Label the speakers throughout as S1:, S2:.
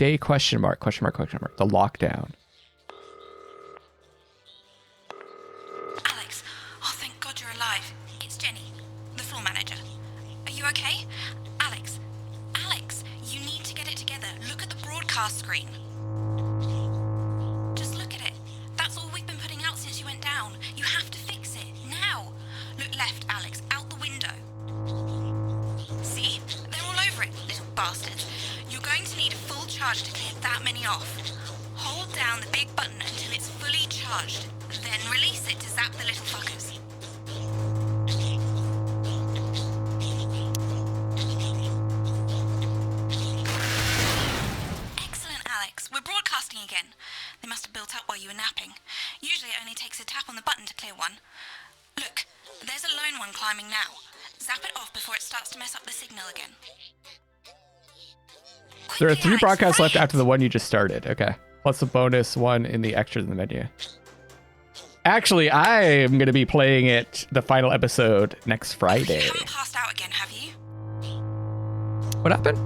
S1: Day question mark. The lockdown.
S2: Alex, oh thank God you're alive. It's Jenny, the floor manager. Are you okay? Alex, you need to get it together. Look at the broadcast screen. Just look at it. That's all we've been putting out since you went down. You have to fix it, now. Look left, Alex, out the window. See? They're all over it, little bastards. You're going to need a full charge to clear that many off. Hold down the big button until it's fully charged. Then release it to zap the little fuckers. Excellent, Alex. We're broadcasting again. They must have built up while you were napping. Usually it only takes a tap on the button to clear one. Look, there's a lone one climbing now. Zap it off before it starts to mess up the signal again.
S1: There are
S2: Quickly,
S1: 3 broadcasts
S2: Alex,
S1: left after the one you just started. Okay. Plus a bonus one in the extras in the menu. Actually, I am going to be playing it, the final episode, next Friday.
S2: You haven't passed out again, have you?
S1: What happened?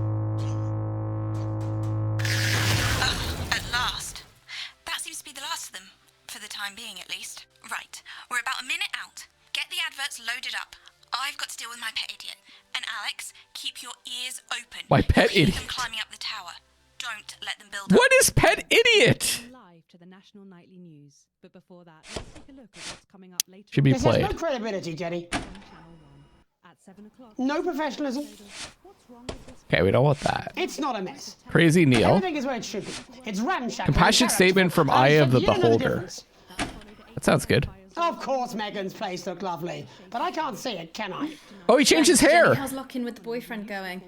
S2: At last. That seems to be the last of them, for the time being at least. Right, we're about a minute out. Get the adverts loaded up. I've got to deal with my pet idiot. And Alex, keep your ears open.
S1: My pet
S2: Keep
S1: idiot?
S2: them climbing up the tower. Don't let them build up.
S1: What is Pet Idiot?
S3: Live to the National Nightly News. But before that, let's take a look at what's coming up later.
S1: Should be
S4: This has no
S1: played.
S4: credibility, Jenny.
S3: on Channel 1 at 7 o'clock.
S4: No professionalism.
S3: What's wrong with this?
S1: Okay, we don't want that.
S4: It's not a mess.
S1: Crazy Neil.
S4: Everything is where it should be. It's ramshackle.
S1: Compassionate
S4: and
S1: statement from Eye of the
S4: you don't know
S1: Beholder.
S4: difference.
S1: That sounds good.
S4: Of course, Megan's place looked lovely, but I can't see it, can I?
S1: Oh, he changed his hair.
S5: How's lock-in with the boyfriend going?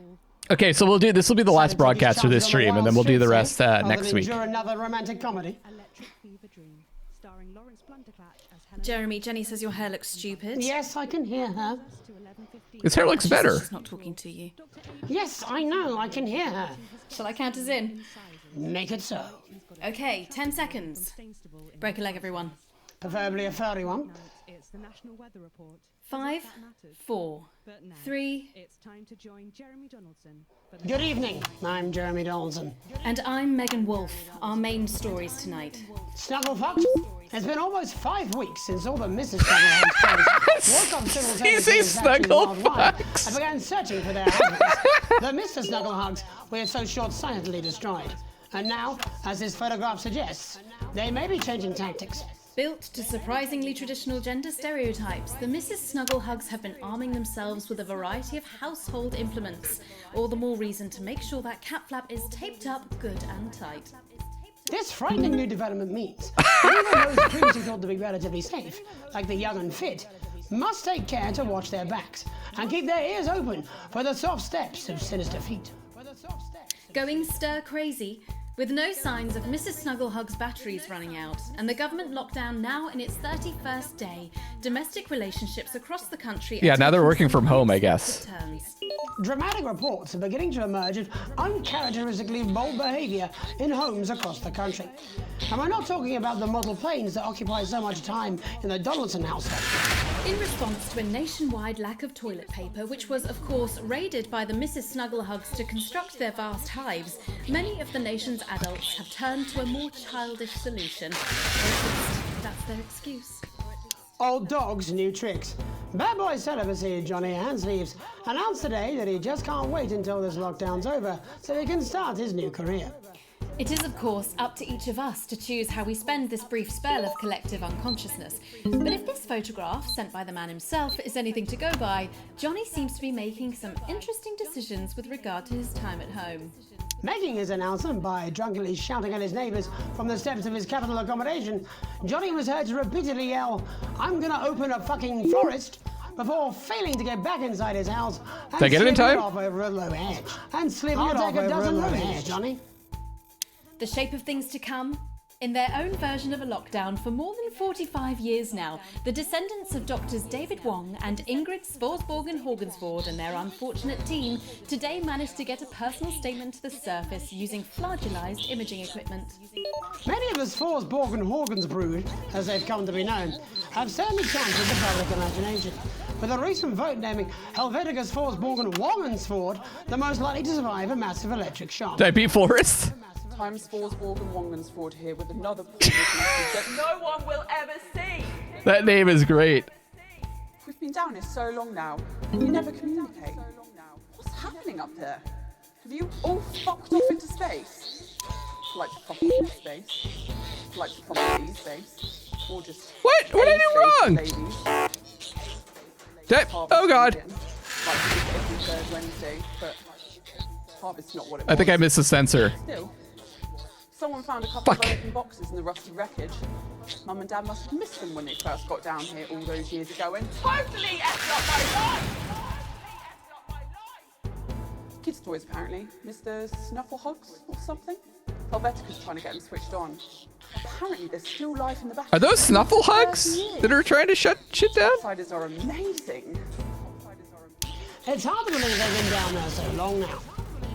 S1: Okay, so we'll do this. Will be the last broadcast for this stream, and then we'll do the rest next week.
S4: Endure another romantic comedy.
S3: Electric Fever Dream, starring Lawrence Blunderclatch as Helen.
S5: Jeremy, Jenny says your hair looks stupid.
S4: Yes, I can hear her.
S3: To 11:15.
S1: His hair looks better.
S5: She's not talking to you.
S4: Yes, I know, I can hear her.
S5: Shall I count us in?
S4: Make it so.
S5: Okay, 10 seconds. Break a leg, everyone.
S4: Preferably a furry one.
S3: It's the National Weather Report.
S5: 5, 4,
S3: But now
S5: 3,
S3: it's time to join Jeremy Donaldson for the
S4: Good evening, I'm Jeremy Donaldson.
S5: and I'm Megan Wolfe. Our main stories tonight.
S4: Snugglefuck, it's been almost 5 weeks since all the Mrs. Snugglefucks woke up simultaneously
S1: Easy
S4: in factories worldwide
S1: Snugglefucks.
S4: and began searching for their husbands. The Mr. Snugglehugs we had so short-sightedly destroyed. And now, as this photograph suggests, they may be changing tactics.
S5: Built to surprisingly traditional gender stereotypes, the Mrs. Snugglehugs have been arming themselves with a variety of household implements. All the more reason to make sure that cat flap is taped up good and tight.
S4: This frightening new development means even those previously thought to be relatively safe, like the young and fit, must take care to watch their backs and keep their ears open for the soft steps of sinister feet.
S5: Going stir crazy, with no signs of Mrs. Snugglehug's batteries running out, and the government lockdown now in its 31st day, domestic relationships across the country.
S1: Yeah,
S5: are
S1: now they're
S5: taking
S1: working
S5: some
S1: from home, I
S5: unexpected
S1: guess.
S5: turns.
S4: Dramatic reports are beginning to emerge of uncharacteristically bold behaviour in homes across the country. And we're not talking about the model planes that occupy so much time in the Donaldson household.
S5: In response to a nationwide lack of toilet paper, which was, of course, raided by the Mrs. Snugglehugs to construct their vast hives, many of the nation's adults have turned to a more childish solution. Or at least, that's their excuse.
S4: Old dogs, new tricks. Bad boy celibacy Johnny Handsleeves announced today that he just can't wait until this lockdown's over so he can start his new career.
S5: It is, of course, up to each of us to choose how we spend this brief spell of collective unconsciousness. But if this photograph, sent by the man himself, is anything to go by, Johnny seems to be making some interesting decisions with regard to his time at home.
S4: Making his announcement by drunkenly shouting at his neighbours from the steps of his capital accommodation, Johnny was heard to repeatedly yell, "I'm gonna open a fucking florist," before failing to get back inside his house and
S1: Did I get it in
S4: slipping
S1: time?
S4: off over a low edge. And slipping off over a dozen roses, Johnny.
S5: The shape of things to come? In their own version of a lockdown for more than 45 years now, the descendants of Doctors David Wong and Ingrid Svorsborgen Horgensvoord and their unfortunate team today managed to get a personal statement to the surface using flagellized imaging equipment.
S4: Many of the Svorsborgen Horgans brood, as they've come to be known, have certainly captured the public imagination, with a recent vote naming Helvetica Svorsborgen Wongensvoord the most likely to survive a massive electric shock.
S1: Did I beat Forrest?
S6: Times Forsborg and Wongensford here with another message that no one will ever see.
S1: That name is great.
S6: We've been down here so long now, and you never communicate. What's happening up there? Have you all fucked off into space? Like to fuck off into space? Like to fuck off into space? Or just...
S1: What? What did I do wrong? Oh God.
S6: Like every third Wednesday, but harvest's not what it was.
S1: I think I missed a sensor.
S6: Still, someone found a couple of broken boxes in the rusty wreckage. Mum and Dad must have missed them when they first got down here all those years ago and totally effed up my life! Kids' toys, apparently. Mr. Snufflehugs or something? Helvetica's trying to get them switched on. Apparently, there's still life in the back.
S1: Are those Snufflehugs that are trying to shut shit down?
S6: Outsiders are amazing.
S4: It's hard to believe they've been down there so long now.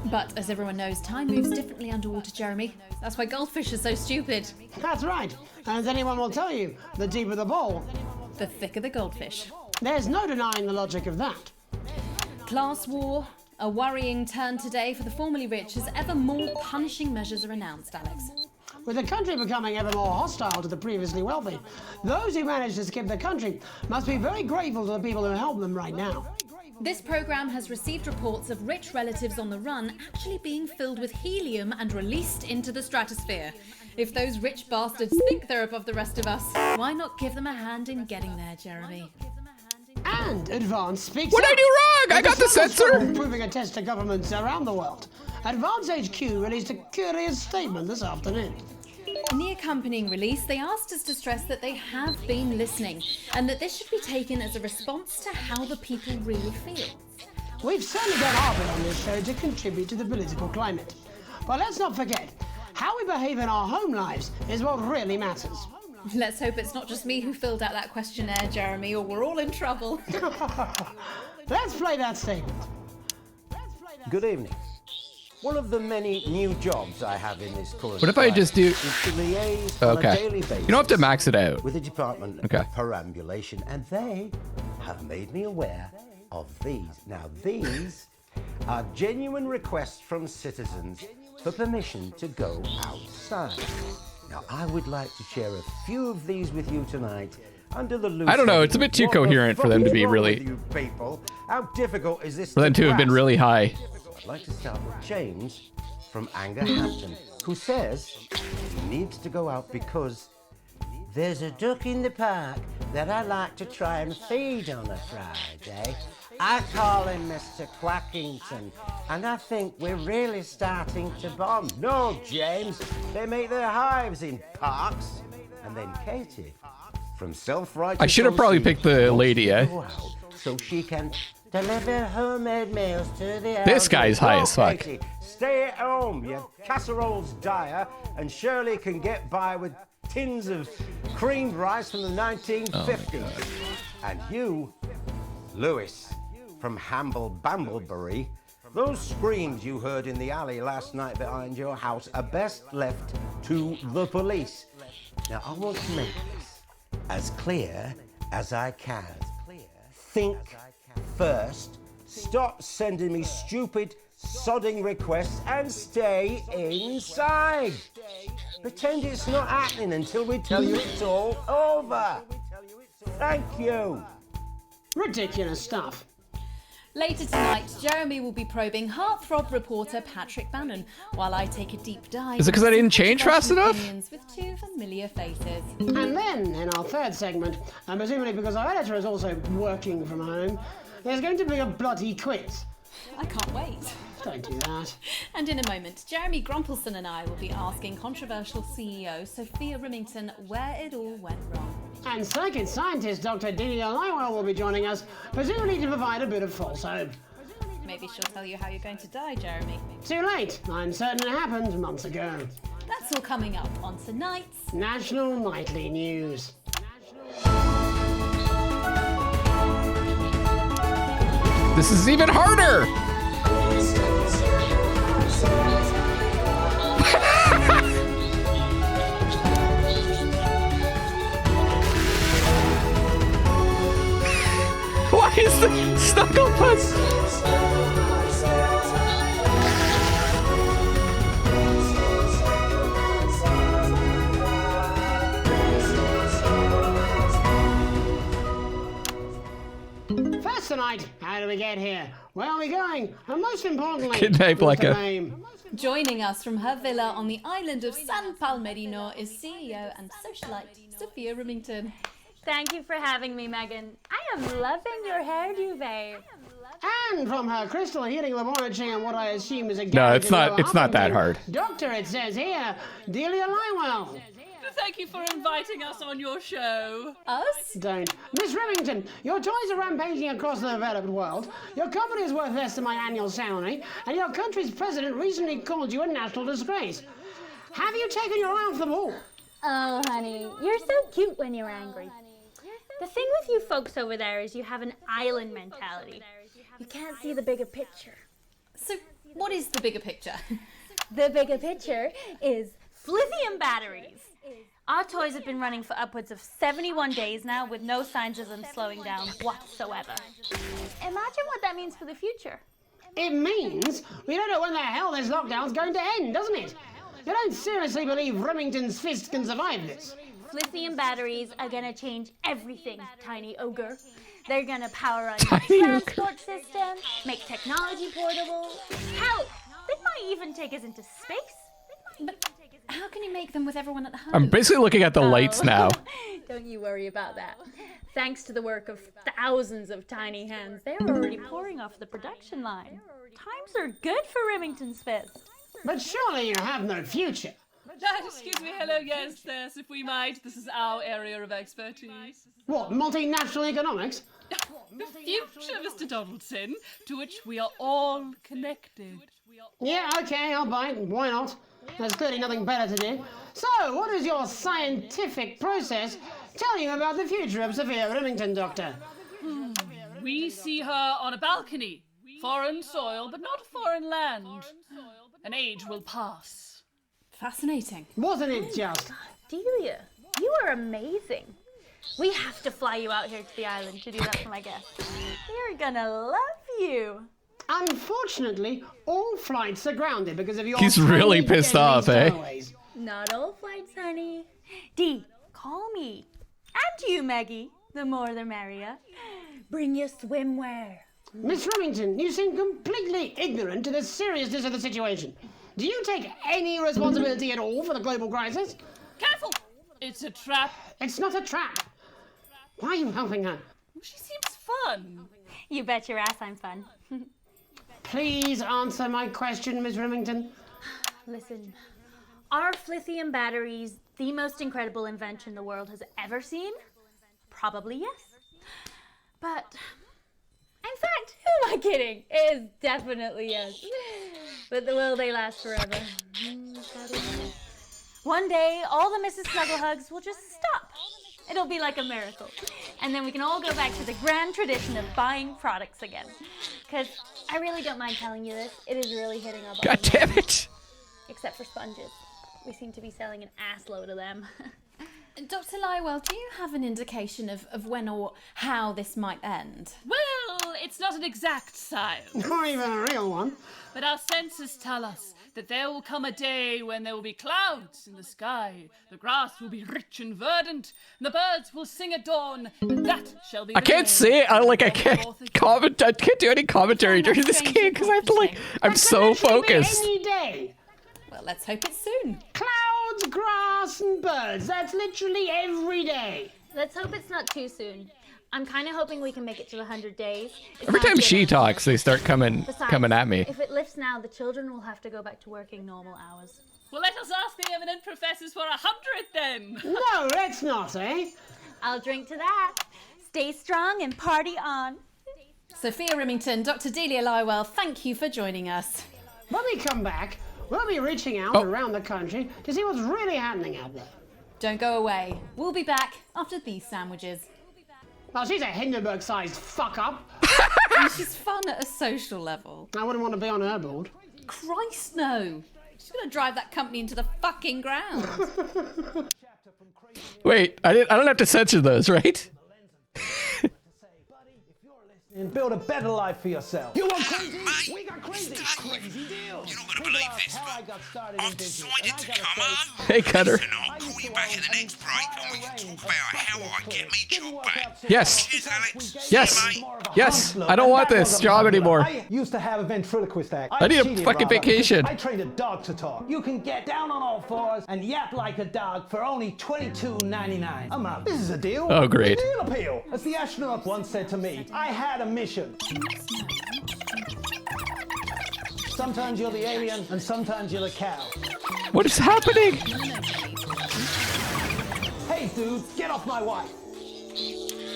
S5: But as everyone knows, time moves differently underwater, Jeremy. That's why goldfish are so stupid.
S4: That's right. And as anyone will tell you, the deeper the bowl,
S5: The thicker the goldfish.
S4: there's no denying the logic of that.
S5: Class war, a worrying turn today for the formerly rich as ever more punishing measures are announced, Alex.
S4: With the country becoming ever more hostile to the previously wealthy, those who managed to skip the country must be very grateful to the people who help them right now.
S5: This program has received reports of rich relatives on the run actually being filled with helium and released into the stratosphere. If those rich bastards think they're above the rest of us, why not give them a hand in getting there, Jeremy?
S4: And Advance speaks
S1: What did I
S4: out.
S1: do wrong? I got the sensor.
S4: Proving a test to governments around the world. Advance HQ released a curious statement this afternoon.
S5: In the accompanying release, they asked us to stress that they have been listening and that this should be taken as a response to how the people really feel.
S4: We've certainly done our bit on this show to contribute to the political climate. But let's not forget, how we behave in our home lives is what really matters.
S5: Let's hope it's not just me who filled out that questionnaire, Jeremy, or we're all in trouble.
S4: Let's play that statement.
S7: Good evening. One of the many new jobs I have in this current
S1: What if I just do-
S7: is to liaise on a
S1: Okay.
S7: daily basis
S1: You don't have to max it out.
S7: with the Department
S1: Okay.
S7: of Perambulation, and they have made me aware of these. Now, these are genuine requests from citizens for permission to go outside. Now, I would like to share a few of these with you tonight under the loose.
S1: I don't know, it's a bit too
S7: What the
S1: coherent for
S7: fuck
S1: them to
S7: is
S1: be
S7: wrong
S1: really-
S7: with you people? How difficult is this
S1: For them to have been
S7: grasp?
S1: really high.
S7: I'd like to start with James from Angerhampton, who says he needs to go out because there's a duck in the park that I like to try and feed on a Friday. I call him Mr. Quackington, and I think we're really starting to bond. No, James, they make their hives in parks. And then Katie from Self-Righteous
S1: I should have probably
S7: OC
S1: picked the
S7: wants
S1: lady,
S7: to
S1: eh?
S7: go out so she can deliver homemade meals to the
S1: This guy's high
S7: No,
S1: as fuck.
S7: Katie, stay at home. Your casserole's dire, and Shirley can get by with tins of creamed rice from the 1950s. And you, Lewis, from Hamble Bamblebury, those screams you heard in the alley last night behind your house are best left to the police. Now, I want to make this as clear as I can. Think first, stop sending me stupid, sodding requests, and stay inside. Pretend it's not happening until we tell you it's all over. Thank you.
S4: Ridiculous stuff.
S5: Later tonight, Jeremy will be probing heartthrob reporter Patrick Bannon, while I take a deep dive.
S1: Is it 'cause I didn't change fast
S5: into
S1: enough?
S5: opinions with two familiar faces.
S4: And then, in our third segment, and presumably because our editor is also working from home, there's going to be a bloody quiz.
S5: I can't wait.
S4: Don't do that.
S5: And in a moment, Jeremy Grumpelson and I will be asking controversial CEO Sophia Remington where it all went wrong.
S4: And psychic scientist Dr. Delia Lywell will be joining us, presumably to provide a bit of false hope.
S5: Maybe she'll tell you how you're going to die, Jeremy.
S4: Too late. I'm certain it happened months ago.
S5: That's all coming up on tonight's
S4: National Nightly News.
S1: This is even harder. Why is the Snugglepuss?
S4: did we get here? Where are we going? And most importantly,
S1: Good night,
S4: what's the
S1: Blecka.
S4: name?
S5: Joining us from her villa on the island of San Palmerino is CEO and socialite Sophia Remington.
S8: Thank you for having me, Megan. I am loving your hairdo, babe.
S4: And from her crystal healing laboratory and what I assume is a
S1: No, it's not that hard.
S4: Doctor, it says here, Delia Lywell.
S9: Thank you for inviting us on your show.
S5: Us?
S4: Don't. Miss Remington, your toys are rampaging across the developed world. Your company is worth less than my annual salary, and your country's president recently called you a national disgrace. Have you taken your eye off the ball?
S8: Oh, honey, you're so cute when you're angry. The thing with you folks over there is you have an island mentality. You can't see the bigger picture.
S5: So, what is the bigger picture?
S8: The bigger picture is lithium batteries. Our toys have been running for upwards of 71 days now with no signs of them slowing down whatsoever. Imagine what that means for the future.
S4: It means we don't know when the hell this lockdown's going to end, doesn't it? You don't seriously believe Remington's fist can survive this?
S8: Lithium batteries are gonna change everything, Tiny Ogre. They're gonna power on your transport system, make technology portable. Hell, they might even take us into space.
S5: But how can you make them with everyone at home?
S1: I'm basically looking at the lights now.
S8: Don't you worry about that. Thanks to the work of thousands of tiny hands, they're already pouring off the production line. Times are good for Remington's fist.
S4: But surely you have no future.
S9: Excuse me, hello, yes, if we might. This is our area of expertise.
S4: What, multinational economics?
S9: The future, Mr. Donaldson, to which we are all connected.
S4: Yeah, okay, I'll bite. Why not? There's clearly nothing better to do. So, what is your scientific process telling you about the future of Sophia Remington, Doctor?
S9: We see her on a balcony. Foreign soil, but not foreign land. An age will pass.
S5: Fascinating.
S4: Wasn't it just?
S8: Delia, you are amazing. We have to fly you out here to the island to do that for my guests. They're gonna love you.
S4: Unfortunately, all flights are grounded because of your
S1: He's really
S4: tiny
S1: pissed
S4: deadly
S1: off, eh?
S4: stowaways.
S8: Not all flights, honey. Dee, call me. And you, Maggie. The more the merrier. Bring your swimwear.
S4: Miss Remington, you seem completely ignorant to the seriousness of the situation. Do you take any responsibility at all for the global crisis?
S9: Careful! It's a trap.
S4: It's not a trap. Why are you helping her?
S9: She seems fun.
S8: You bet your ass I'm fun.
S4: Please answer my question, Miss Remington.
S8: Listen, are lithium batteries the most incredible invention the world has ever seen? Probably yes. But, in fact, who am I kidding? It is definitely yes. But will they last forever? One day, all the Mrs. Snugglehugs will just stop. It'll be like a miracle. And then we can all go back to the grand tradition of buying products again. Because I really don't mind telling you this, it is really hitting our
S1: God
S8: bottom line.
S1: damn it.
S8: Except for sponges. We seem to be selling an ass load of them.
S5: Dr. Lywell, do you have an indication of when or how this might end?
S9: Well, it's not an exact science,
S4: Not even a real one.
S9: but our senses tell us that there will come a day when there will be clouds in the sky, the grass will be rich and verdant, and the birds will sing at dawn, and that shall be
S1: I
S9: the
S1: can't
S9: day
S1: say it. I
S9: of
S1: can't
S9: North
S1: comment. I can't do any commentary during this game because I have to I'm so focused.
S4: Any day.
S5: Well, let's hope it's soon.
S4: Clouds, grass, and birds. That's literally every day.
S8: Let's hope it's not too soon. I'm kind of hoping we can make it to the 100 days. It's
S1: Every
S8: not
S1: time she
S8: given.
S1: talks, they start coming
S8: Besides,
S1: at me.
S8: If it lifts now, the children will have to go back to working normal hours.
S9: Well, let us ask the eminent professors for 100 then.
S4: No, let's not, eh?
S8: I'll drink to that. Stay strong and party on.
S5: Sophia Remington, Dr. Delia Lywell, thank you for joining us.
S4: When we come back, we'll be reaching out around the country to see what's really happening out there.
S5: Don't go away. We'll be back after these sandwiches.
S4: Well, she's a Hindenburg-sized fuck-up.
S5: She's fun at a social level.
S4: I wouldn't want to be on her board.
S5: Christ, no. She's going to drive that company into the fucking ground.
S1: Wait, I don't have to censor those, right?
S10: And build a better life for yourself.
S11: You want crazy?
S10: Mate, we got crazy. Crazy deals. You're not going to believe this, how I got started I've decided to come home.
S1: Hey, Cutter.
S11: Listen, I'll call you back in the next break and we can talk about how I get me job back.
S1: Yes.
S11: Cheers, Alex.
S1: Yes. Yes. I don't want this job anymore.
S10: I used to have a ventriloquist act.
S1: I need a fucking vacation.
S10: I trained a dog to talk. You can get down on all fours and yap like a dog for only $22.99 a month. This is a deal.
S1: Oh, great.
S10: A deal appeal. As the astronaut once said to me, I had a mission. Sometimes you're the alien and sometimes you're the cow.
S1: What is happening?
S10: Hey dude, get off my wife.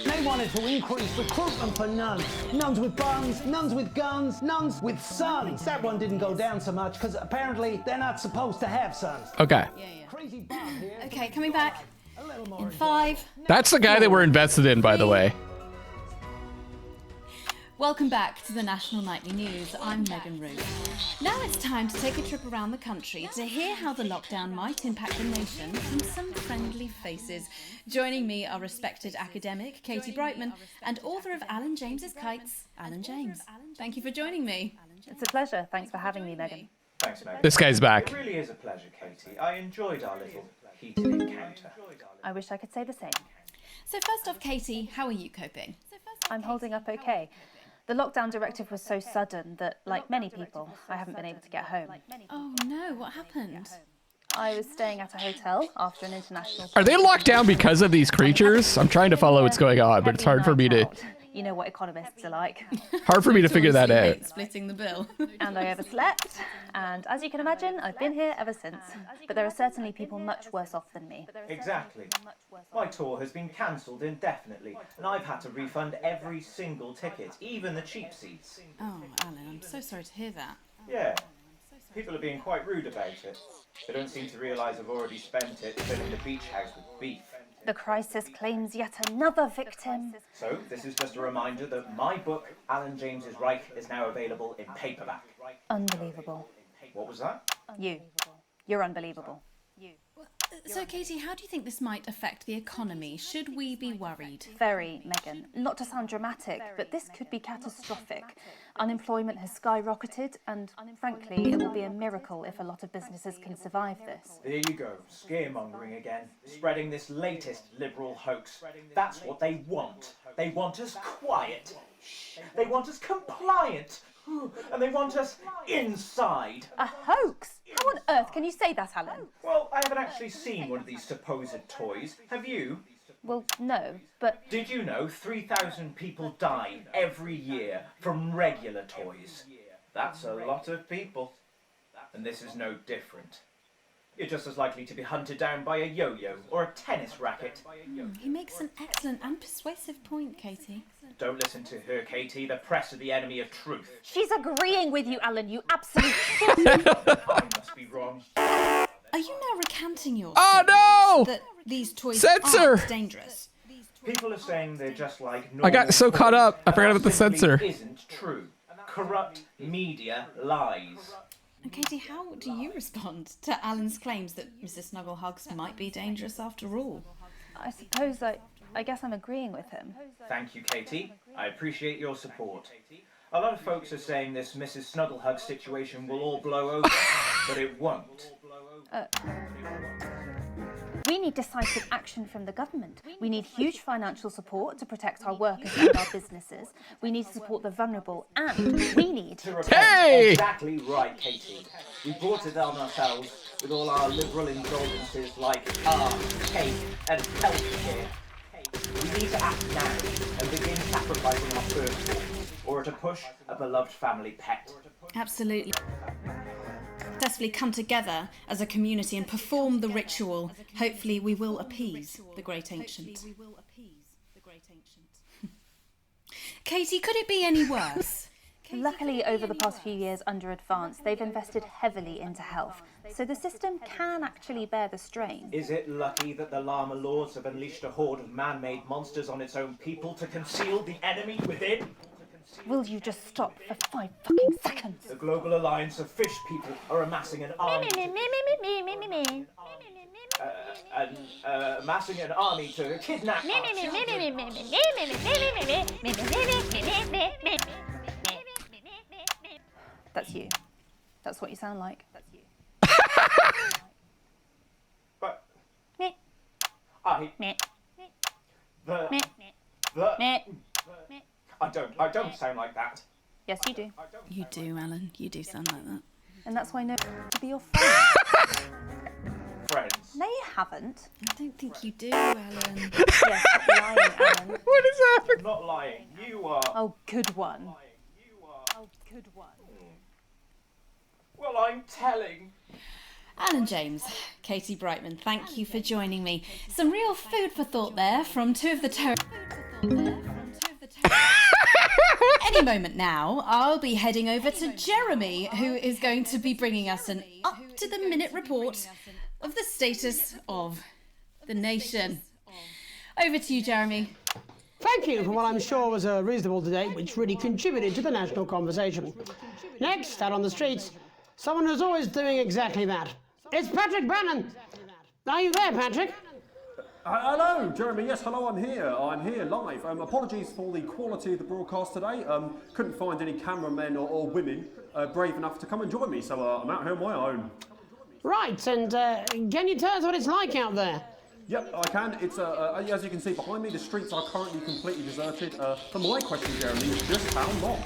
S10: They wanted to increase recruitment for nuns. Nuns with buns, nuns with guns, nuns with sons. That one didn't go down so much because apparently they're not supposed to have sons.
S1: Okay.
S10: Crazy Bob here.
S5: Okay, coming back. In 5.
S1: That's the guy that we're invested in, by the way.
S5: Welcome back to the National Nightly News. I'm Megan Root. Now it's time to take a trip around the country to hear how the lockdown might impact the nation from some friendly faces. Joining me are respected academic Katie Brightman and author of Alan James's Kites, Alan James. Thank you for joining me.
S12: It's a pleasure. Thanks for having me, Megan.
S13: Thanks, Megan.
S1: This guy's back.
S13: It really is a pleasure, Katie. I enjoyed our little heated encounter.
S12: I wish I could say the same.
S5: So first off, Katie, how are you coping?
S12: I'm holding up okay. The lockdown directive was so sudden that, like many people, I haven't been able to get home.
S5: Oh no, what happened?
S12: I was staying at a hotel after an international...
S1: Are they locked down because of these creatures? I'm trying to follow what's going on, but it's hard for me to...
S12: You know what economists are like.
S1: Hard for me to figure that out.
S5: Splitting the bill.
S12: And I overslept, and as you can imagine, I've been here ever since. But there are certainly people much worse off than me.
S13: Exactly. My tour has been cancelled indefinitely, and I've had to refund every single ticket, even the cheap seats.
S5: Oh, Alan, I'm so sorry to hear that.
S13: Yeah. People are being quite rude about it. They don't seem to realise I've already spent it filling the beach house with beef.
S12: The crisis claims yet another victim.
S13: So, this is just a reminder that my book, Alan James's Reich, is now available in paperback.
S12: Unbelievable.
S13: What was that?
S12: You're unbelievable.
S5: So, Katie, how do you think this might affect the economy? Should we be worried?
S12: Very, Megan. Not to sound dramatic, but this could be catastrophic. Unemployment has skyrocketed, and frankly, it will be a miracle if a lot of businesses can survive this.
S13: There you go, scaremongering again, spreading this latest liberal hoax. That's what they want. They want us quiet. They want us compliant. And they want us inside.
S12: A hoax? How on earth can you say that, Alan?
S13: Well, I haven't actually seen one of these supposed toys. Have you?
S12: Well, no, but...
S13: Did you know 3,000 people die every year from regular toys? That's a lot of people. And this is no different. You're just as likely to be hunted down by a yo-yo or a tennis racket.
S5: He makes an excellent and persuasive point, Katie.
S13: Don't listen to her, Katie. The press are the enemy of truth.
S12: She's agreeing with you, Alan, you absolute...
S13: I must be wrong.
S5: Are you now recanting your that these toys aren't dangerous?
S13: People are saying they're just like
S1: I got so caught up, I forgot about the censor.
S13: Isn't true. Corrupt media lies.
S5: And Katie, how do you respond to Alan's claims that Mrs. Snugglehugs might be dangerous after all?
S12: I suppose I guess I'm agreeing with him.
S13: Thank you, Katie. I appreciate your support. A lot of folks are saying this Mrs. Snugglehug situation will all blow over, but it won't.
S12: We need decisive action from the government. We need huge financial support to protect our workers and our businesses. We need to support the vulnerable, and we need
S13: to repent. Exactly right, Katie. We brought it on ourselves with all our liberal indulgences like art, cake, and healthcare. We need to act now and begin sacrificing our firstborn, or to push a beloved family pet.
S5: Absolutely. Successfully come together as a community and perform the ritual. Hopefully we will appease the great ancient. Katie, could it be any worse?
S12: Luckily, over the past few years under Advance, they've invested heavily into health, so the system can actually bear the strain.
S13: Is it lucky that the Llama Lords have unleashed a horde of man-made monsters on its own people to conceal the enemy within?
S12: Will you just stop for 5 fucking seconds?
S13: The Global Alliance of Fish People are amassing an army. and amassing an army to kidnap our children.
S12: That's you. That's what you sound like. That's you.
S13: But
S12: Meh.
S13: I
S12: Meh.
S13: the
S12: Meh.
S13: the
S12: Meh.
S13: I don't sound like that.
S12: Yes, you do.
S9: You do, Alan. You do sound like that.
S12: And that's why no to be your friend.
S13: Friends.
S12: No, you haven't.
S9: I don't think you do, Alan.
S12: Yes, stop lying, Alan.
S1: What is happening?
S13: I'm not lying. You are.
S12: Oh, good one.
S13: You are.
S12: Oh, good one.
S13: Well, I'm telling.
S5: Alan James, Katie Brightman, thank you for joining me. Some real food for thought there from two of the Any moment now, I'll be heading over to Jeremy, who is going to be bringing us an up-to-the-minute report of the status of the nation. Over to you, Jeremy.
S4: Thank you for what I'm sure was a reasonable debate which really contributed to the national conversation. Next, out on the streets, someone who's always doing exactly that. It's Patrick Bannon. Are you there, Patrick?
S14: Hello, Jeremy. Yes, hello, I'm here. I'm here live. Apologies for the quality of the broadcast today. Couldn't find any cameramen or women brave enough to come and join me, so I'm out here on my own.
S4: Right, and can you tell us what it's like out there?
S14: Yep, I can. It's as you can see behind me, the streets are currently completely deserted. So my question, Jeremy, is just how long?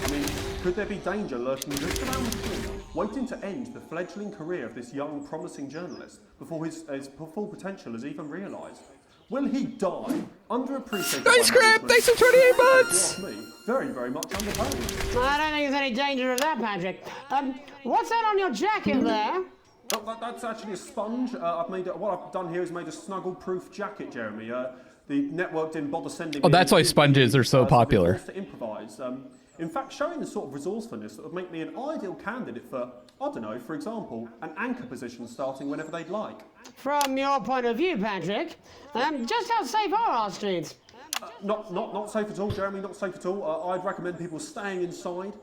S14: I mean, could there be danger lurking just around the corner, waiting to end the fledgling career of this young, promising journalist before his full potential is even realised? Will he die underappreciated?
S1: Nice script! Thanks for 28 months!
S14: Me, very, very much underpaid.
S4: I don't think there's any danger of that, Patrick. What's that on your jacket there?
S14: Oh, that's actually a sponge. What I've done here is made a snuggle-proof jacket, Jeremy. The network didn't bother sending.
S1: Oh, that's why sponges are so popular.
S14: To improvise. In fact, showing the sort of resourcefulness that would make me an ideal candidate for, I don't know, for example, an anchor position starting whenever they'd like.
S4: From your point of view, Patrick, just how safe are our streets?
S14: Not safe at all, Jeremy. Not safe at all. I'd recommend people staying inside,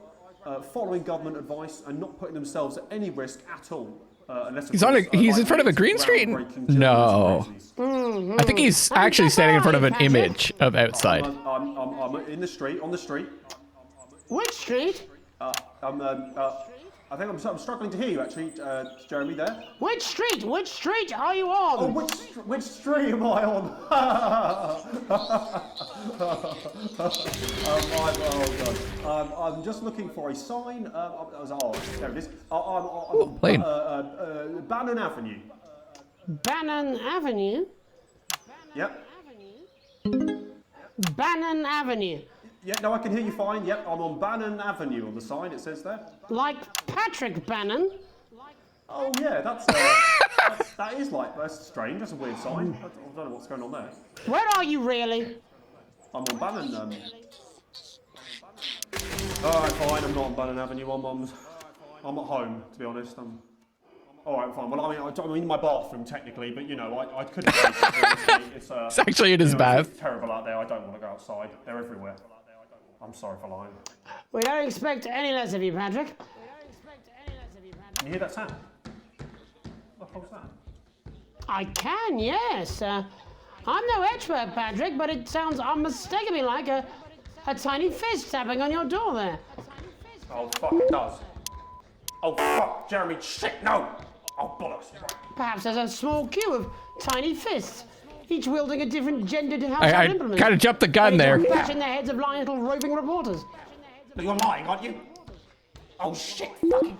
S14: following government advice, and not putting themselves at any risk at all.
S1: He's in front of a green screen? No. I think he's actually standing in front of an image of outside.
S14: I'm in the street, on the street.
S4: Which street?
S14: I think I'm struggling to hear you, actually, Jeremy, there.
S4: Which street? Which street are you on?
S14: Oh, which street am I on? I'm just looking for a sign. There it is.
S1: Plane.
S14: Bannon Avenue.
S4: Bannon Avenue?
S14: Yep.
S4: Bannon Avenue.
S14: Yeah, no, I can hear you fine. Yep, I'm on Bannon Avenue on the sign, it says there.
S4: Like Patrick Bannon?
S14: Oh, yeah, that's strange. That's a weird sign. I don't know what's going on there.
S4: Where are you really?
S14: I'm on Bannon. Alright, fine, I'm not on Bannon Avenue. I'm at home, to be honest. Alright, fine. Well, I'm in my bathroom, technically, but, you know, I couldn't... It's
S1: actually in his bath.
S14: It's terrible out there. I don't want to go outside. They're everywhere. I'm sorry for lying.
S4: We don't expect any less of you, Patrick.
S14: Can you hear that sound? What the hell's that?
S4: I can, yes. I'm no expert, Patrick, but it sounds unmistakably like a tiny fist tapping on your door there.
S14: Oh, fuck, it does. Oh, fuck, Jeremy, shit, no! Oh, bollocks.
S4: Perhaps there's a small queue of tiny fists, each wielding a different gendered household implement.
S1: I kind of jumped the gun there.
S4: Bashing their heads of lying little roving reporters.
S14: But you're lying, aren't you? Oh, shit, fucking,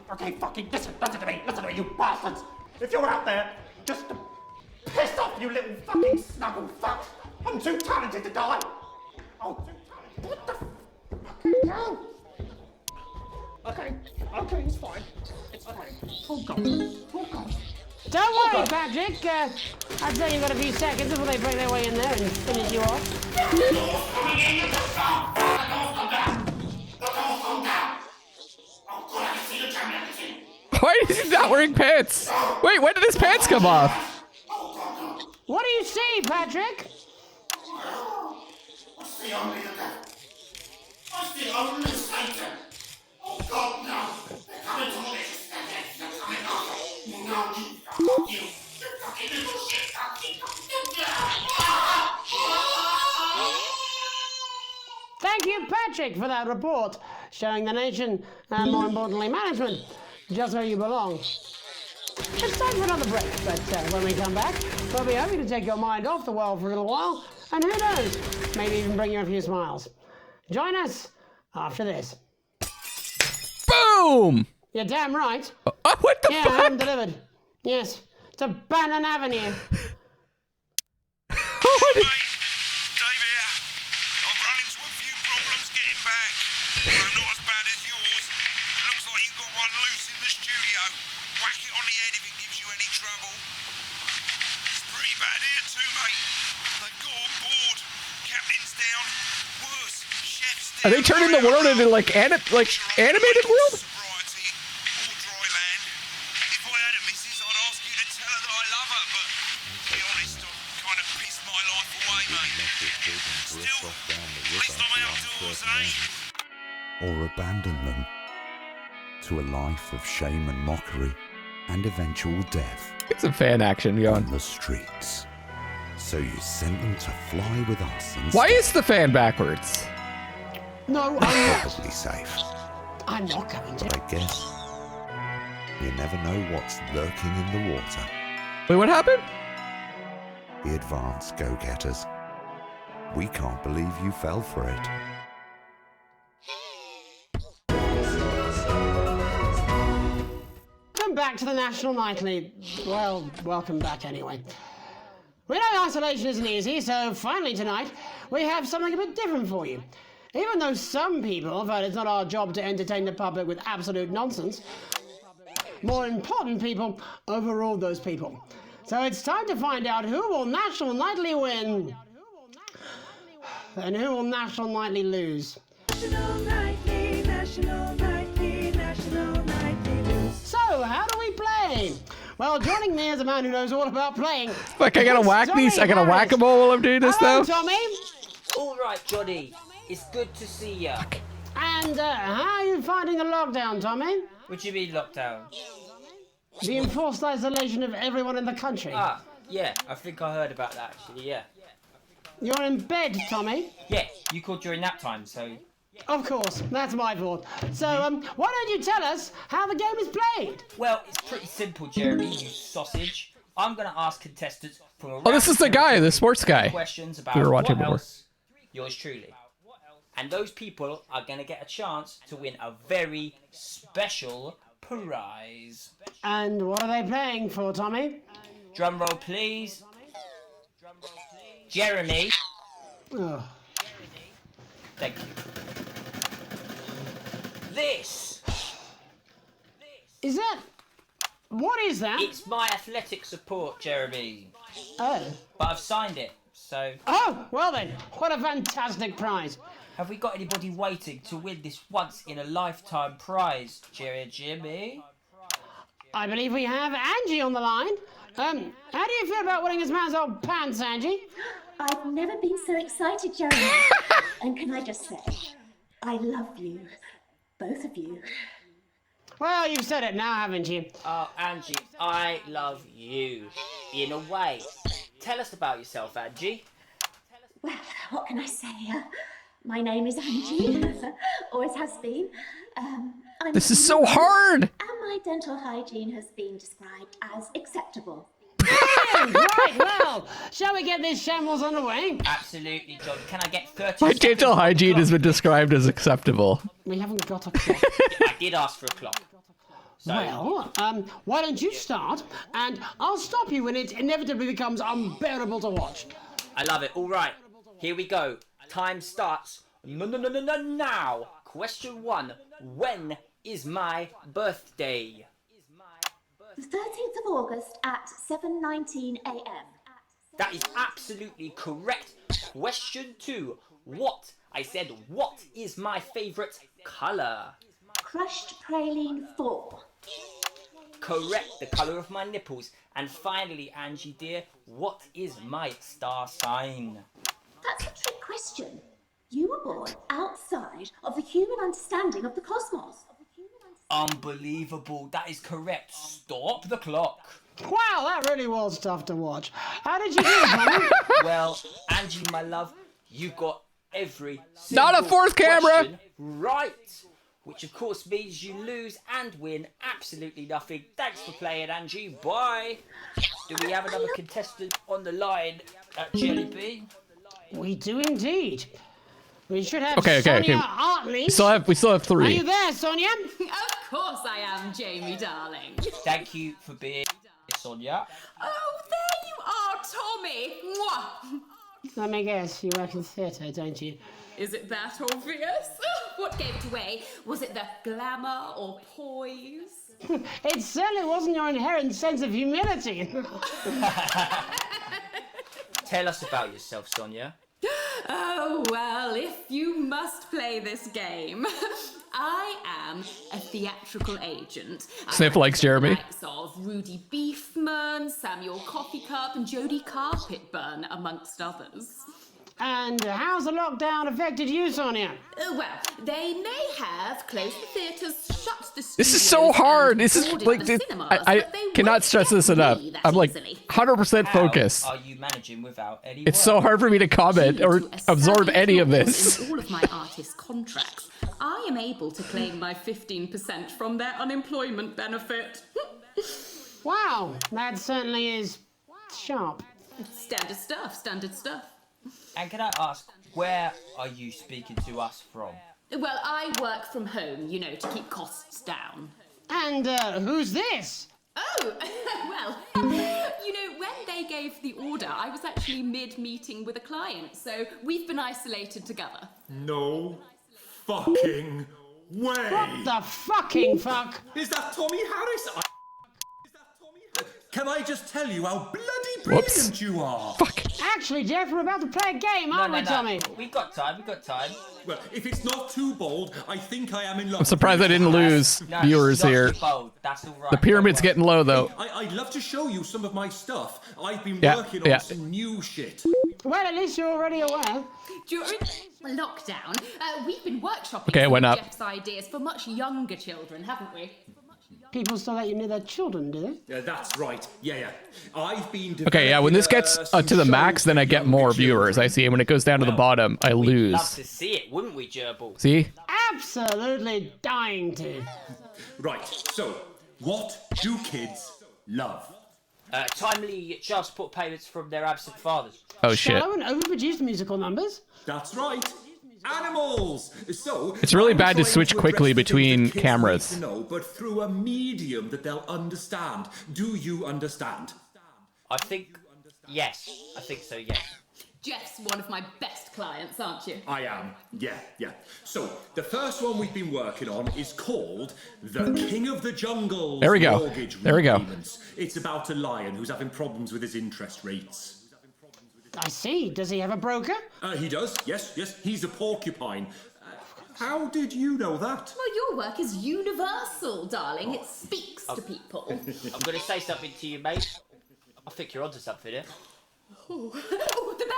S14: listen to me, you bastards! If you're out there, just to piss off, you little fucking snuggle fuck! I'm too talented to die! Oh, what the fucking hell? Okay, it's fine. It's fine. Oh, God.
S4: Don't worry, Patrick. I'd say you've got a few seconds before they break their way in there and finish you off.
S1: Why is he not wearing pants? Wait, when did his pants come off?
S4: What do you see, Patrick?
S11: I see only the devil. I see only Satan. Oh God, no! They're coming to me. They're coming after me. No, you fucking little shit.
S4: you, Patrick, for that report showing the nation and, more importantly, management just where you belong. It's time for another break, but when we come back, we'll be happy to take your mind off the world for a little while, and who knows, maybe even bring you a few smiles. Join us after this.
S1: Boom!
S4: You're damn right.
S1: Oh, what the
S4: fuck? Yeah, I haven't delivered. Yes, to Bannon Avenue.
S1: Are they turning the world into like animated world?
S15: Or abandon them to a life of shame and mockery and eventual death.
S1: Get some fan action going.
S15: On the streets. So you sent them to fly with us instead.
S1: Why is the fan backwards?
S4: No, I'm not.
S15: Probably safe.
S4: I'm not going to.
S15: But I guess you never know what's lurking in the water.
S1: Wait, what happened?
S15: The advanced go-getters. We can't believe you fell for it.
S4: Welcome back to the National Nightly. Well, welcome back anyway. We know isolation isn't easy, so finally tonight we have something a bit different for you. Even though some people felt it's not our job to entertain the public with absolute nonsense, more important people overruled those people. So it's time to find out who will National Nightly win and who will National Nightly lose.
S16: National Nightly, National Nightly, National Nightly lose.
S4: So, how do we play? Well, joining me is a man who knows all about playing.
S1: Like, I gotta whack these. I gotta whack them all while I'm doing this,
S4: Hello,
S1: though.
S4: Tommy.
S13: All right, Johnny. It's good to see you.
S4: And how are you finding the lockdown, Tommy?
S13: What do you mean lockdown?
S4: The enforced isolation of everyone in the country.
S13: Ah, yeah. I think I heard about that, actually, yeah.
S4: You're in bed, Tommy?
S13: Yeah, you called during nap time, so...
S4: Of course, that's my fault. So, why don't you tell us how the game is played?
S13: Well, it's pretty simple, Jeremy, you sausage. I'm going to ask contestants from around...
S1: Oh, this is the guy, the sports guy.
S13: Questions about
S1: We were watching
S13: what
S1: before.
S13: else, yours truly. And those people are going to get a chance to win a very special prize.
S4: And what are they playing for, Tommy?
S13: Drum roll, please. Jeremy.
S4: Oh.
S13: Thank you. This.
S4: Is that... What is that?
S13: It's my athletic support, Jeremy.
S4: Oh.
S13: But I've signed it, so...
S4: Oh, well then, what a fantastic prize.
S13: Have we got anybody waiting to win this once-in-a-lifetime prize, Jimmy?
S4: I believe we have Angie on the line. How do you feel about winning this man's old pants, Angie?
S17: I've never been so excited, Jeremy. And can I just say, I love you. Both of you.
S4: Well, you've said it now, haven't you?
S13: Oh, Angie, I love you. In a way. Tell us about yourself, Angie.
S17: Well, what can I say? My name is Angie. Always has been.
S1: This is so hard!
S17: And my dental hygiene has been described as acceptable.
S4: Right, well, shall we get this shambles underway?
S13: Absolutely, John. Can I get 30
S1: My
S13: seconds
S1: dental
S13: on the
S1: hygiene
S13: clock?
S1: has been described as acceptable.
S4: We haven't got a clock.
S13: I did ask for a clock. So,
S4: Well, why don't you start, and I'll stop you when it inevitably becomes unbearable to watch.
S13: I love it. All right, here we go. Time starts now. Question 1. When is my birthday?
S17: The 13th of August at 7:19 a.m.
S13: That is absolutely correct. Question 2. What? I said, what is my favourite colour?
S17: Crushed praline 4.
S13: Correct, the colour of my nipples. And finally, Angie dear, what is my star sign?
S17: That's a trick question. You were born outside of the human understanding of the cosmos.
S13: Unbelievable, that is correct. Stop the clock.
S4: Wow, that really was tough to watch. How did you do, Tommy?
S13: Well, Angie, my love, you got every
S1: Not a
S13: single
S1: fourth camera!
S13: question right. Which of course means you lose and win absolutely nothing. Thanks for playing, Angie. Bye. Do we have another contestant on the line at Jelly Bean?
S4: We do indeed. We should have
S1: Okay.
S4: Sonia Hartley.
S1: We still have 3.
S4: Are you there, Sonia?
S5: Of course I am, Jamie, darling.
S13: Thank you for being here, Sonia.
S5: Oh, there you are, Tommy. Mwah.
S4: Let me guess, you work in theatre, don't you?
S5: Is it that obvious? What gave it away? Was it the glamour or poise?
S4: It certainly wasn't your inherent sense of humility.
S13: Tell us about yourself, Sonia.
S5: Oh, well, if you must play this game, I am a theatrical agent.
S1: Sniff likes Jeremy.
S5: Likes of Rudy Beefman, Samuel Coffee Cup, and Jodie Carpetburn, amongst others.
S4: And how's the lockdown affected you, Sonia?
S5: Well, they may have closed the theatres, shut the studios.
S1: This is so hard. This is
S5: boarded
S1: like
S5: the cinemas,
S1: I
S5: but they
S1: cannot
S5: won't
S1: stress this
S5: get
S1: enough.
S5: me that
S1: I'm like
S5: easily.
S1: 100% focused.
S13: How are you managing without any
S1: It's
S13: work?
S1: so hard for me to comment or absorb any of this.
S5: In all of my artist contracts, I am able to claim my 15% from their unemployment benefit.
S4: Wow, that certainly is sharp.
S5: Standard stuff, standard stuff.
S13: And can I ask, where are you speaking to us from?
S5: Well, I work from home, you know, to keep costs down.
S4: And who's this?
S5: Oh, well, you know, when they gave the order, I was actually mid-meeting with a client, so we've been isolated together.
S11: No fucking way!
S4: What the fucking fuck?
S11: Is that Tommy Harris? Can I just tell you how bloody brilliant you are?
S1: Fuck.
S4: Actually, Jeff, we're about to play a game, aren't we, Tommy?
S13: We got time.
S11: Well, if it's not too bold, I think I am in love.
S1: I'm surprised I didn't lose viewers here.
S13: That's all right.
S1: The pyramid's getting low though.
S11: I'd love to show you some of my stuff. I've been
S1: Yeah,
S11: working
S1: yeah.
S11: on some new shit.
S4: Well, at least you're already aware.
S5: During lockdown, we've been workshopping
S1: Okay, it went up.
S5: Jeff's ideas for much younger children, haven't we?
S4: People still let you near their children, do they?
S11: Yeah, that's right. Yeah. I've been.
S1: Okay, yeah, when this gets to the max, then I get more viewers. I see, and when it goes down to the bottom, I
S13: Love
S1: lose.
S13: to see it, wouldn't we, Gerbil?
S1: See?
S4: Absolutely dying to.
S11: Right, so, what do kids love?
S13: Timely child support payments from their absent fathers.
S1: Oh shit.
S4: Shallow and overproduced musical numbers.
S11: That's right. Animals. So
S1: It's really
S11: I'm
S1: bad to
S11: trying
S1: switch
S11: address
S1: quickly
S11: the things
S1: between
S11: that kids
S1: cameras.
S11: need to know, but through a medium that they'll understand. Do you understand?
S13: I think yes. I think so. Yes.
S5: Jeff's one of my best clients, aren't you?
S11: I am. Yeah. So the first one we've been working on is called The King of the Jungle.
S1: There we go. There we go.
S11: It's about a lion who's having problems with his interest rates.
S4: I see. Does he have a broker?
S11: He does. Yes. He's a porcupine. How did you know that?
S5: Well, your work is universal, darling. It speaks to people.
S13: I'm going to say something to you, mate. I think you're onto something here.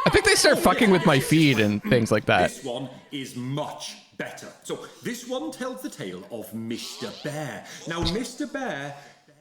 S1: I think they start fucking with my feed and things like that.
S11: This one is much better. So this one tells the tale of Mr. Bear. Now, Mr. Bear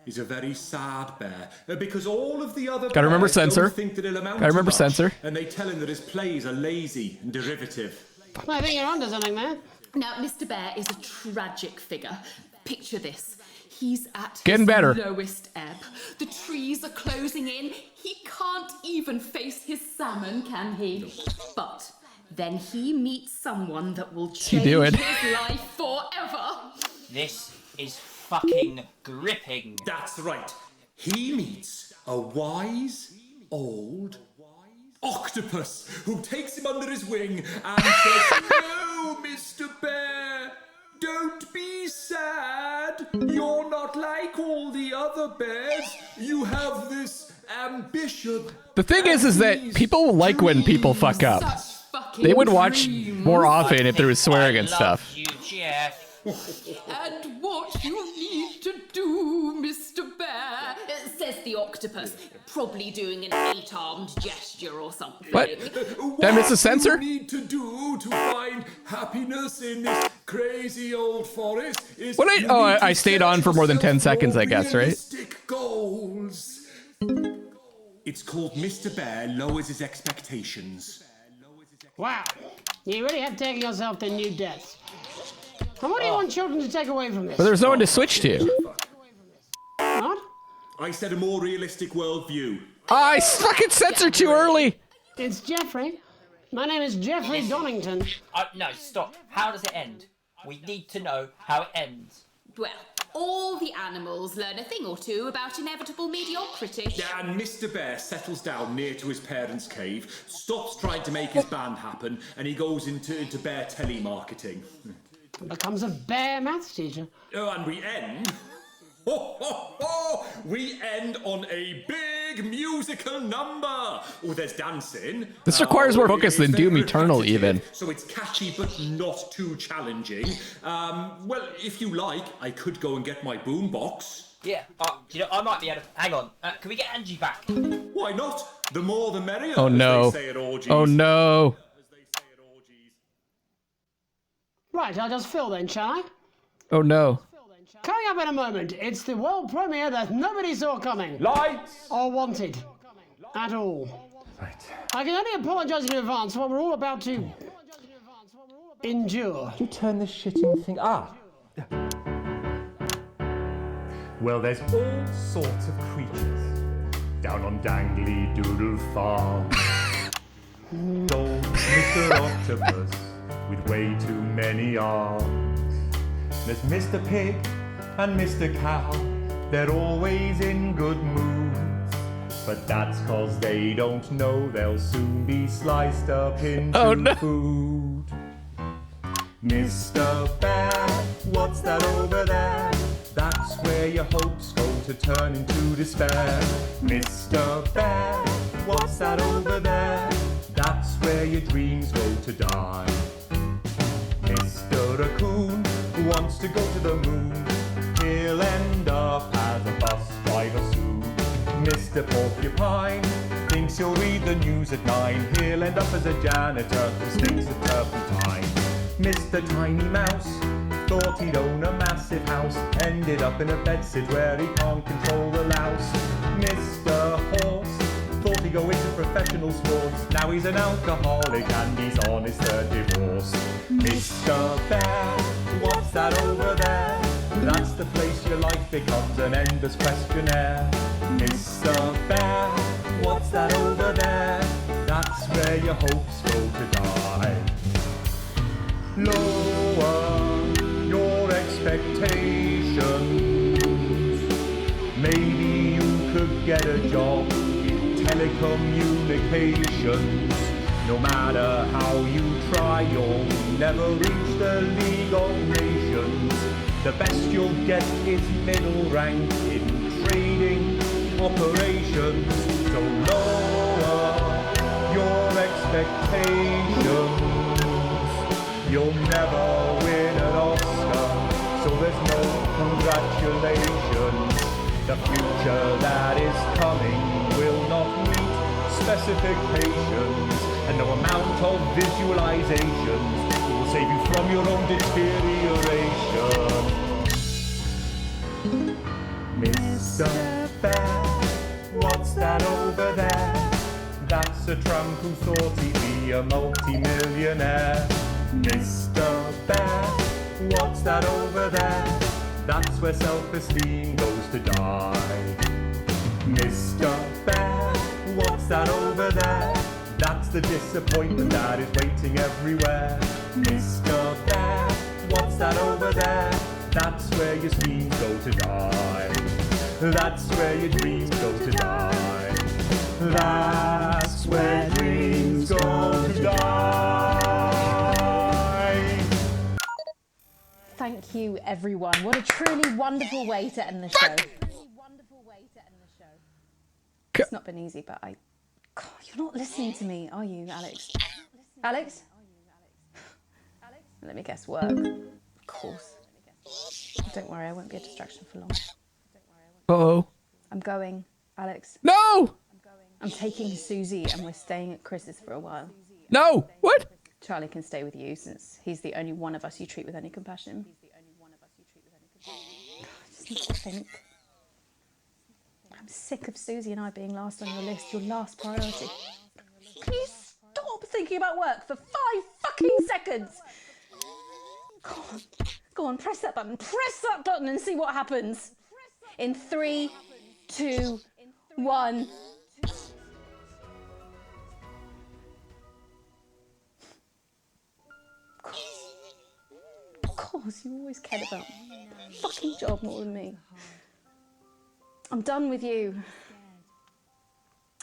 S11: is a very sad bear because all of the other
S1: Gotta remember
S11: bears
S1: censor.
S11: don't think that he'll amount
S1: Gotta remember
S11: to much,
S1: censor.
S11: and they tell him that his plays are lazy and derivative.
S4: I think you're onto something there.
S5: Now, Mr. Bear is a tragic figure. Picture this. He's at
S1: Getting
S5: his
S1: better.
S5: lowest ebb. The trees are closing in. He can't even face his salmon, can he? But then he meets someone that will change
S1: doing?
S5: his life forever.
S13: This is fucking gripping.
S11: That's right. He meets a wise old octopus who takes him under his wing and says, "No, Mr. Bear, don't be sad. You're not like all the other bears. You have this ambition."
S1: The thing is that people like when people fuck up. They would watch more often if there was swearing and stuff.
S13: You, Jeff.
S5: And what you need to do, Mr. Bear, says the octopus, probably doing an 8-armed gesture or something.
S1: What? Did I miss a censor?
S11: What you need to do to find happiness in this crazy old forest is
S1: What
S11: you
S1: oh,
S11: need to
S1: I stayed
S11: set
S1: on for more than 10
S11: yourself
S1: seconds, I
S11: more
S1: guess, right?
S11: realistic goals. It's called Mr. Bear Lowers His Expectations.
S4: Wow. You really have taken yourself to new depths. And what do you want children to take away from this?
S1: But there's no one to switch to.
S4: What?
S11: I said a more realistic worldview.
S1: I fucking censored too early.
S4: It's Jeffrey. My name is Jeffrey Donington.
S13: No, stop. How does it end? We need to know how it ends.
S18: Well, all the animals learn a thing or two about inevitable mediocrity.
S11: Yeah, and Mr. Bear settles down near to his parents' cave, stops trying to make his band happen, and he goes into bear telemarketing.
S4: Becomes a bear maths teacher.
S11: Oh, and we end... Ho, ho, ho! We end on a big musical number. Oh, there's dancing.
S1: This requires more focus than Doom Eternal, even.
S11: So it's catchy but not too challenging. Well, if you like, I could go and get my boombox.
S13: Yeah, I might be able to... Hang on, can we get Angie back?
S11: Why not? The more the merrier,
S1: Oh no.
S11: as they say at orgies.
S1: Oh no.
S4: Right, I'll just fill then, shall I?
S1: Oh no.
S4: Coming up in a moment, it's the world premiere that nobody saw coming.
S14: Lights!
S4: Or wanted. At all.
S14: Right.
S4: I can only apologise in advance for what we're all about to... endure.
S14: Did you turn this shitting thing... Well, there's all sorts of creatures down on Dangly Doodle Farm. Old Mr. Octopus with way too many arms. There's Mr. Pig and Mr. Cow, they're always in good moods. But that's 'cause they don't know they'll soon be sliced up into food. Mr. Bear, what's that over there? That's where your hopes go to turn into despair. Mr. Bear, what's that over there? That's where your dreams go to die. Mr. Raccoon wants to go to the moon. He'll end up as a bus driver soon. Mr. Porcupine thinks he'll read the news at 9. He'll end up as a janitor who stinks of turpentine. Mr. Tiny Mouse thought he'd own a massive house, ended up in a bedsit where he can't control the louse. Mr. Horse thought he'd go into professional sports, now he's an alcoholic and he's on his third divorce. Mr. Bear, what's that over there? That's the place your life becomes an endless questionnaire. Mr. Bear, what's that over there? That's where your hopes go to die. Lower your expectations. Maybe you could get a job in telecommunications. No matter how you try, you'll never reach the League of Nations. The best you'll get is middle rank in trading operations. So lower your expectations. You'll never win an Oscar, so there's no congratulations. The future that is coming will not meet specifications, and no amount of visualizations will save you from your own deterioration. Mr. Bear, what's that over there? That's a tramp who thought he'd be a multi-millionaire. Mr. Bear, what's that over there? That's where self-esteem goes to die. Mr. Bear, what's that over there? That's the disappointment that is waiting everywhere. Mr. Bear, what's that over there? That's where your dreams go to die. That's where your dreams go to die. That's where dreams go to die.
S5: Thank you, everyone. What a truly wonderful way to end the show. It's not been easy, but God, you're not listening to me, are you, Alex? Alex? Let me guess, work. Of course. Don't worry, I won't be a distraction for long.
S1: Uh-oh.
S5: I'm going, Alex.
S1: No!
S5: I'm taking Susie and we're staying at Chris's for a while.
S1: No! What?
S5: Charlie can stay with you since he's the only one of us you treat with any compassion. I just need to think. I'm sick of Susie and I being last on your list, your last priority. Can you stop thinking
S12: talking about work for 5 fucking seconds. Go on, press that button. Press that button and see what happens. In 3, 2, 1. Of course, you always cared about your fucking job more than me. I'm done with you.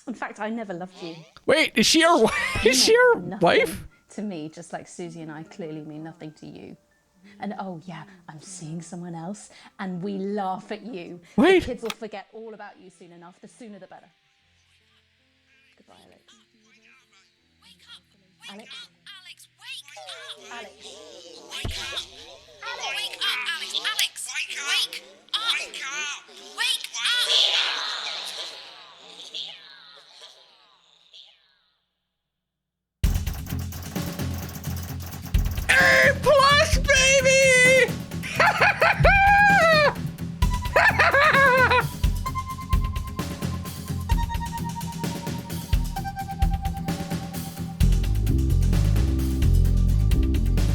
S12: In fact, I never loved you.
S1: Wait, is she your wife?
S12: To me, just like Susie and I clearly mean nothing to you. And oh yeah, I'm seeing someone else, and we laugh at you.
S1: Wait.
S12: The kids will forget all about you soon enough. The sooner the better. Goodbye, Alex. Alex. Alex.
S2: Wake up! Wake up, Alex! Alex! Wake up! Wake up! Wake
S1: A plus, baby!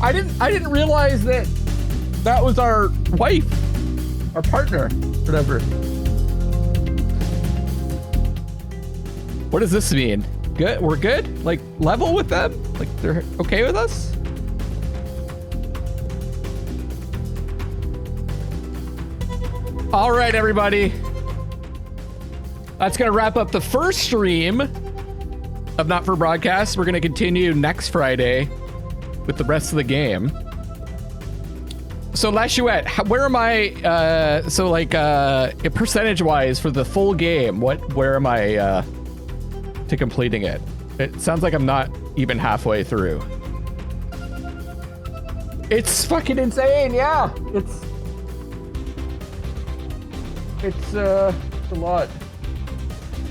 S1: I didn't realize that was our wife, our partner, whatever. What does this mean? Good? We're good? Like level with them? Like they're okay with us? All right, everybody. That's gonna wrap up the first stream of Not For Broadcast. We're gonna continue next Friday with the rest of the game. So Lashuette, where am I, so like, percentage-wise for the full game, where am I, to completing it? It sounds like I'm not even halfway through. It's fucking insane, yeah! It's a lot.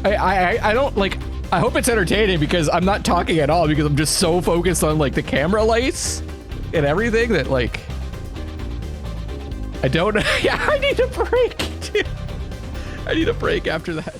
S1: I don't, like, I hope it's entertaining because I'm not talking at all because I'm just so focused on like the camera lights and everything that like I don't. Yeah, I need a break, dude. I need a break after that.